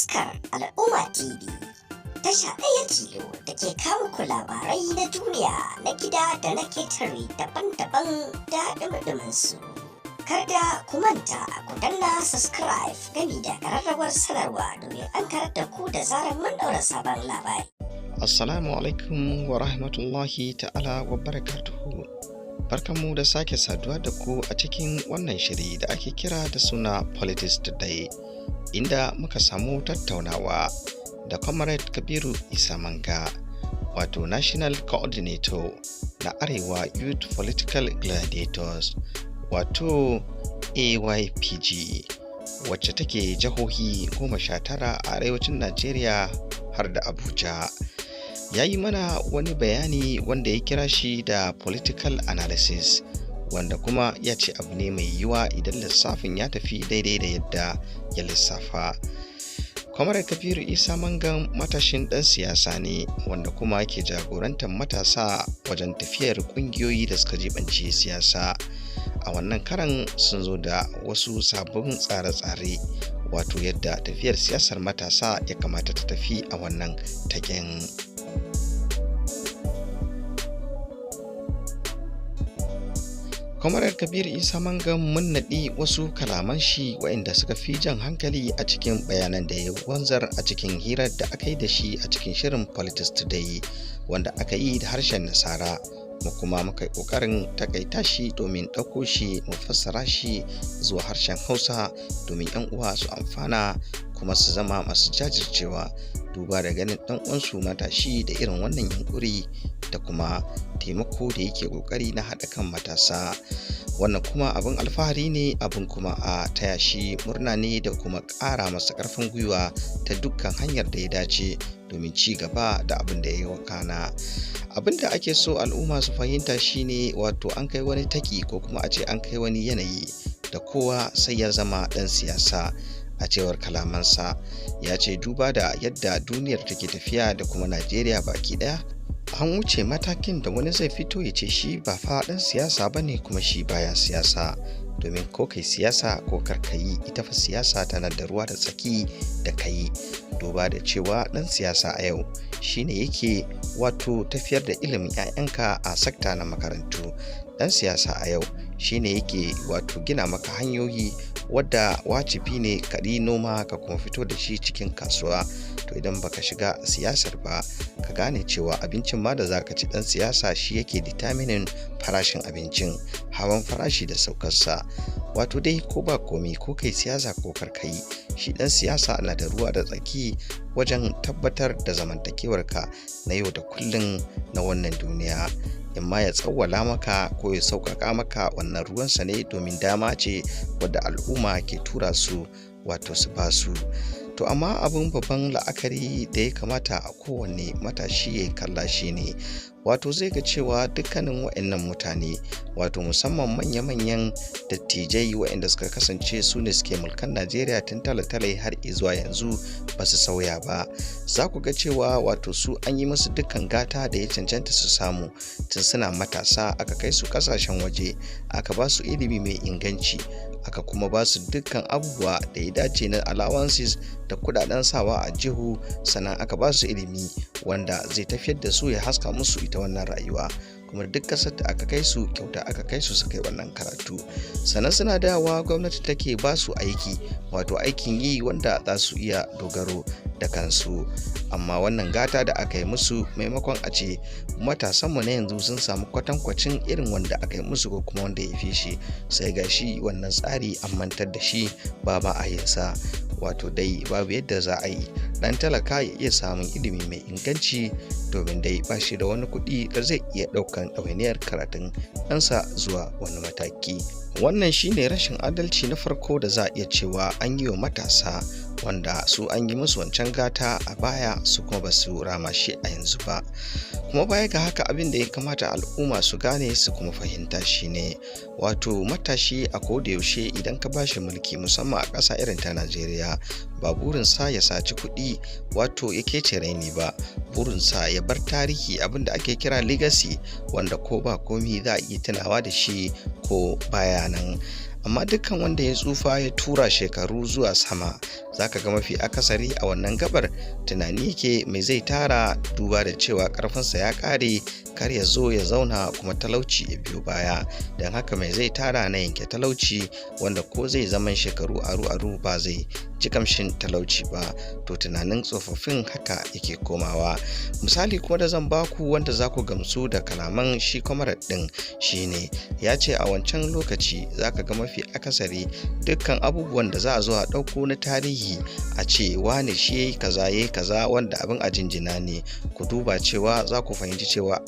Taskar Al'umma TV tasha ɗaya tilo da ke kawo ku labarai na duniya na gida da na ketare daban-daban da ɗumi su. Kada ku manta ku danna subscribe gami da ƙararrawar sanarwa domin an karar da ku da zarar mun ɗaura sabon labari. Assalamu alaikum wa rahmatullahi ta'ala wa barakatuhu. Barkanmu da sake saduwa da ku a cikin wannan shiri da ake kira da suna Politics Today, inda muka samu tattaunawa da Comrade Kabiru Isa Manga, wato National Coordinator na Arewa Youth Political Gladiators, wato AYPG, wacce take jihohi 19 a arewacin Najeriya har da Abuja. Ya yi mana wani bayani wanda ya kira shi da political analysis, wanda kuma ya ce abu ne mai yiwuwa idan lissafin ya tafi daidai da yadda ya lissafa. Kwamar Kabiru Isa Mangan matashin ɗan siyasa ne wanda kuma ke jagorantar matasa wajen tafiyar ƙungiyoyi da suka jibanci siyasa. A wannan karan sun zo da wasu sabbin tsare-tsare, wato yadda tafiyar siyasar matasa ya kamata ta tafi a wannan taken. Kwamarar Kabir Isa Mangan mun naɗi wasu kalaman shi waɗanda suka fi jan hankali a cikin bayanan da ya wanzar a cikin hirar da aka yi da shi a cikin shirin Politics Today, wanda aka yi da harshen Nasara, mu kuma muka yi ƙoƙarin takaita shi domin ɗauko shi mu fassara shi zuwa harshen Hausa domin 'yan uwa su amfana kuma su zama masu jajircewa, duba da ganin ɗan uwansu matashi da irin wannan yunkuri da kuma taimako da yake kokari na haɗa kan matasa. Wannan kuma abin alfahari ne, abin kuma a taya shi murna ne da kuma ƙara masa ƙarfin gwiwa ta dukkan hanyar da ya dace domin ci gaba da abin da ya yi wakana. Abin da ake so al'umma su fahimta shine, wato an kai wani taki ko kuma a ce an kai wani yanayi da kowa sai ya zama ɗan siyasa. A cewar kalamansa, ya ce duba da yadda duniyar take tafiya da kuma Najeriya baki ɗaya, an wuce matakin da wani zai fito ya ce shi ba fa ɗan siyasa ba ne kuma shi baya siyasa, domin ko kai siyasa ko kar ka yi, ita fa siyasa tana da ruwa da tsaki da kai. Duba da cewa ɗan siyasa a yau shine yake wato tafiyar da ilimin 'ya'yanka a sakta na makarantu. Ɗan siyasa a yau shine yake wato gina maka hanyoyi wadda wajibi ne ka yi noma ka kuma fito da shi cikin kasuwa. To idan baka shiga siyasar ba, ka gane cewa abincin ma da zaka ci, dan siyasa shi yake determining farashin abincin, hawan farashi da saukarsa. Wato dai ko ba komi, ko kai siyasa ko kar kai, shi dan siyasa na da ruwa da tsaki wajen tabbatar da zamantakewarka na yau da kullun na wannan duniya. Imma ya tsawwala maka ko ya sauƙaƙa maka, wannan ruwansa ne, domin dama ce wadda al'umma ke tura su wato su ba su. To amma abin babban la'akari da ya kamata a kowanne matashi ya kalla shi ne, wato zai ga cewa dukkanin waɗannan mutane, wato musamman manya-manyan dattijai waɗanda suka kasance su ne suke mulkan Najeriya tun tale-tale har zuwa yanzu, ba su sauya ba. Za ku ga cewa wato su an yi musu dukkan gata da ya cancanta su samu tun suna matasa, aka kai su kasashen waje, aka ba su ilimi mai inganci, aka kuma ba su dukkan abubuwa da ya dace na allowances da kudaden sawa a jihu, sannan aka ba su ilimi wanda zai tafiyar da su, ya haska musu ita wannan rayuwa. Kuma duk kasar da aka kai su kyauta aka kai su kai wannan karatu, sannan suna dawowa gwamnati take ba su aiki, wato aikin yi wanda za su iya dogaro da kansu. Amma wannan gata da aka yi musu, maimakon a ce matasanmu na yanzu sun samu kwatankwacin irin wanda aka yi musu ko kuma wanda ya fi shi, sai ga shi wannan tsari an mantar da shi, ba ma a yinsa. Wato dai babu yadda za a yi dan talaka ya iya samun ilimi mai inganci, domin dai ba shi da wani kuɗi da zai iya ɗaukan ɗawainiyar karatun ɗansa zuwa wani mataki. Wannan shine rashin adalci na farko da za a iya cewa an yi wa matasa, wanda su an yi musu wancan gata a baya, su kuma ba su rama shi a yanzu ba. Kuma baya ga haka, abin da ya kamata al'umma su gane su kuma fahimta shine, wato matashi a koda yaushe idan ka bashi mulki, musamman a ƙasa irin ta Najeriya, ba burinsa ya saci kuɗi wato ya kece raini ba, burinsa ya bar tarihi, abin da ake kira legacy, wanda ko ba komi za a iya tunawa da shi ko baya nan. amma dukkan wanda ya tsufa ya tura shekaru zuwa sama zaka ga mafi akasari a wannan gabar tunani yake mai zai tara, duba da cewa karfinsa ya kare, kar ya zo ya zauna kuma talauci ya biyo baya. Don haka mai zai tara na yanke talauci, wanda ko zai zaman shekaru aru ba zai ji kamshin talauci ba. To tunanin tsofaffin haka yake komawa. Misali kuma da zan baku wanda za ku gamsu da kalaman shi kwamarar din shine ya ce a wancan lokaci zaka ga mafi akasari dukkan abubuwan da za a zo a ɗauko na tarihi a ce wane shi yayi kaza wanda abin a jinjina ne. Ku duba cewa za ku fahimci cewa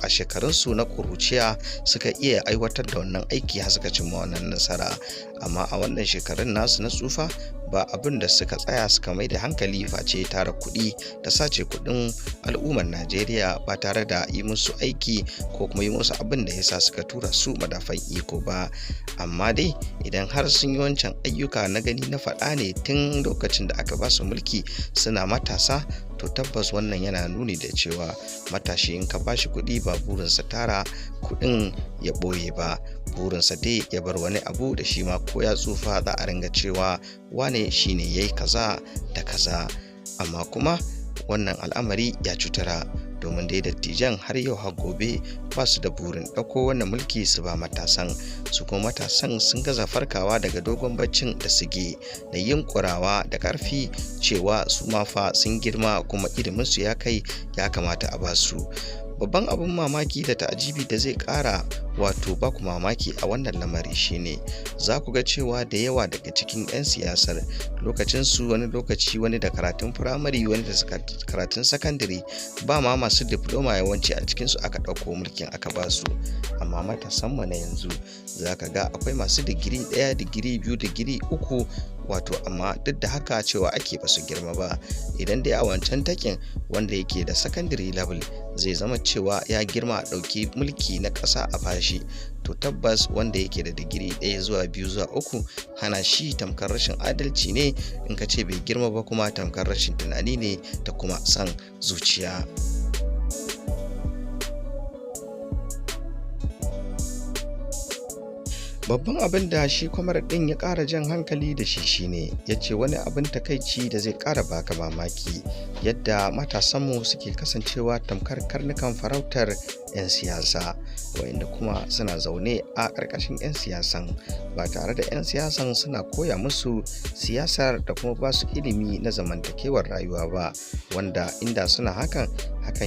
a shekarunsu na ƙuruciya suka iya aiwatar da wannan aiki har suka cimma wannan nasara, amma a wannan shekarun nasu na tsufa ba abin da suka tsaya suka mai da hankali face tara kuɗi da sace kuɗin al'ummar Najeriya ba tare da yi musu aiki ko kuma yi musu abin da yasa suka tura su madafan iko ba. Amma dai idan har sun yi wancan ayyuka na gani na faɗa ne tun lokacin da aka ba su mulki suna matasa, to tabbas wannan yana nuni da cewa matashi in ka bashi kuɗi ba burinsa tara kuɗin ya ɓoye ba, burinsa dai ya bar wani abu da shi ma ko ya tsufa za a ringa cewa wane shine yayi kaza da kaza. Amma kuma wannan al'amari ya cutara, domin dai dattijan har yau har gobe ba su da burin ɗauko wannan mulki su ba matasan. Su kuma matasan sun gaza farkawa daga dogon baccin da suke da yunkurawa da ƙarfi cewa su ma fa sun girma kuma iliminsu ya kai ya kamata a basu. Babban abin mamaki da ta'ajibi da zai ƙara wato baku mamaki a wannan lamari shine za ku ga cewa da yawa daga cikin 'yan siyasar lokacinsu wani lokaci wani da karatun firamare wani da karatun sakandare, ba ma masu diploma yawanci a cikinsu aka ɗauko mulkin aka ba su. Amma matasanmu na yanzu za ka ga akwai masu digiri 1, digiri 2, digiri 3, wato amma duk da haka cewa ake ba su girma ba. Idan dai a wancan takin wanda yake da secondary level zai zama cewa ya girma a ɗauki mulki na ƙasa a bashi, to tabbas wanda yake da digiri 1 zuwa 2 zuwa 3 hana shi tamkar rashin adalci ne. In ka ce bai girma ba kuma tamkar rashin tunani ne da kuma son zuciya. Babban abin da shi kwamar ɗin ya ƙara jan hankali da shi shine ya ce wani abin takaici da zai ƙara baka mamaki yadda matasanmu suke kasancewa tamkar karnukan farautar 'yan siyasa, wa'inda kuma suna zaune a ƙarƙashin 'yan siyasan ba tare da 'yan siyasan suna koya musu siyasar da kuma ba su ilimi na zamantakewar rayuwa ba, wanda inda suna hakan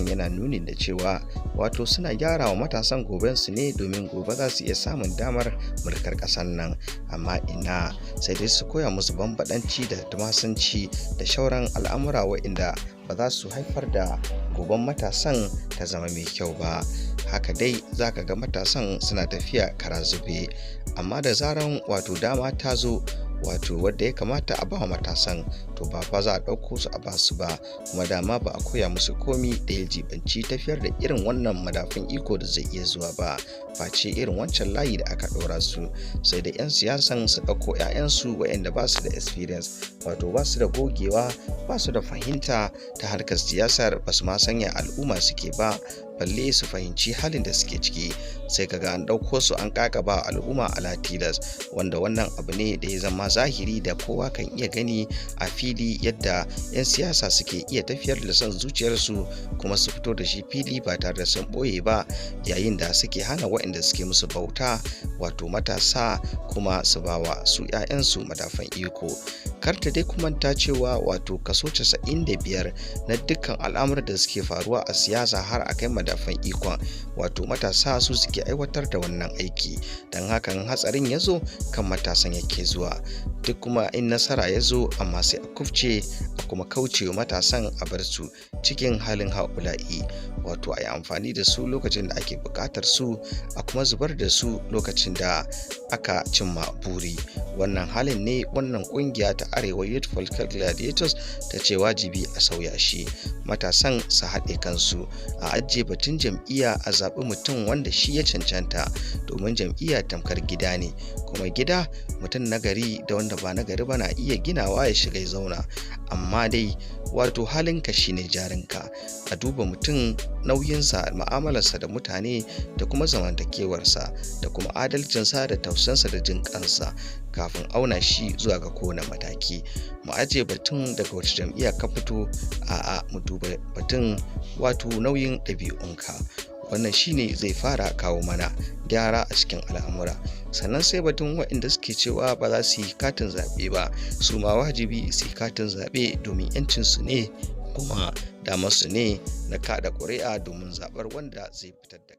yana nuni da cewa wato suna gyara wa matasan gobensu ne, domin gobe za su iya samun damar mulkar ƙasar nan. Amma ina sai dai su koya musu bambadanci da tumasanci da shauran al'amura wa'inda ba za su haifar da goben matasan ta zama mai kyau ba. Haka dai za ka ga matasan suna tafiya kara zube, amma da zaran wato dama ta zo wato wadda ya kamata a ba matasan, to ba fa za a ɗauko su a basu ba, kuma dama ba a koya musu komi da ya jibanci tafiyar da irin wannan madafun iko da zai iya zuwa ba, face irin wancan layi da aka ɗora su. Sai da 'yan siyasan su ɗauko 'ya'yansu waɗanda ba su da experience, wato ba su da gogewa, ba su da fahimta ta harkar siyasar, ba su ma sanya al'umma suke ba balle su fahimci halin da suke ciki. Sai kaga an ɗauko su an ƙaƙaba al'umma ala tilas, wanda wannan abu ne da ya zama zahiri da kowa kan iya gani a fili yadda 'yan siyasa suke iya tafiyar da son zuciyarsu kuma su fito da shi fili ba tare da sun ɓoye ba, yayin da suke hana waɗanda suke musu bauta wato matasa kuma su bawa su 'ya'yansu madafan iko. Karta dai kuma ta cewa wato kaso 95 na dukkan al'amuran da suke faruwa a siyasa har a kai madafan ikon wato matasa su suke aiwatar da wannan aiki. Don hakan hatsarin ya zo kan matasan yake zuwa, duk kuma in nasara ya zo amma sai a kufce a kuma kaucewa matasan a bar su cikin halin haula'i, wato a yi amfani da su lokacin da ake buƙatar su a kuma zubar da su lokacin da aka cimma buri. Wannan halin ne wannan ƙungiya ta Arewa Youth Political Gladiators ta ce wajibi a sauya shi. Matasan su haɗe kansu, a ajiye batun jam'iyya, a zaɓi mutum wanda shi ya cancanta, domin jam'iyya tamkar gida ne kuma gida mutum nagari da wanda ba nagari ba na iya ginawa ya shiga ya zauna, amma dai wato halinka shine jarinka. A duba mutum, nauyinsa, mu'amalarsa da mutane da kuma zamantakewarsa da kuma adalcinsa da tausansa da jin kansa kafin auna shi zuwa ga kowane mataki. Mu ajiye batun daga wace jam'iyya ka fito, a'a mu duba batun wato nauyin ɗabi'unka. Wannan shine zai fara kawo mana gyara a cikin al'amura. Sannan sai batun waɗanda suke cewa ba za su yi katin zaɓe ba, su ma wajibi su yi katin zaɓe domin 'yancinsu ne kuma damarsu ne na kaɗa ƙuri'a domin zaɓar wanda zai fitar da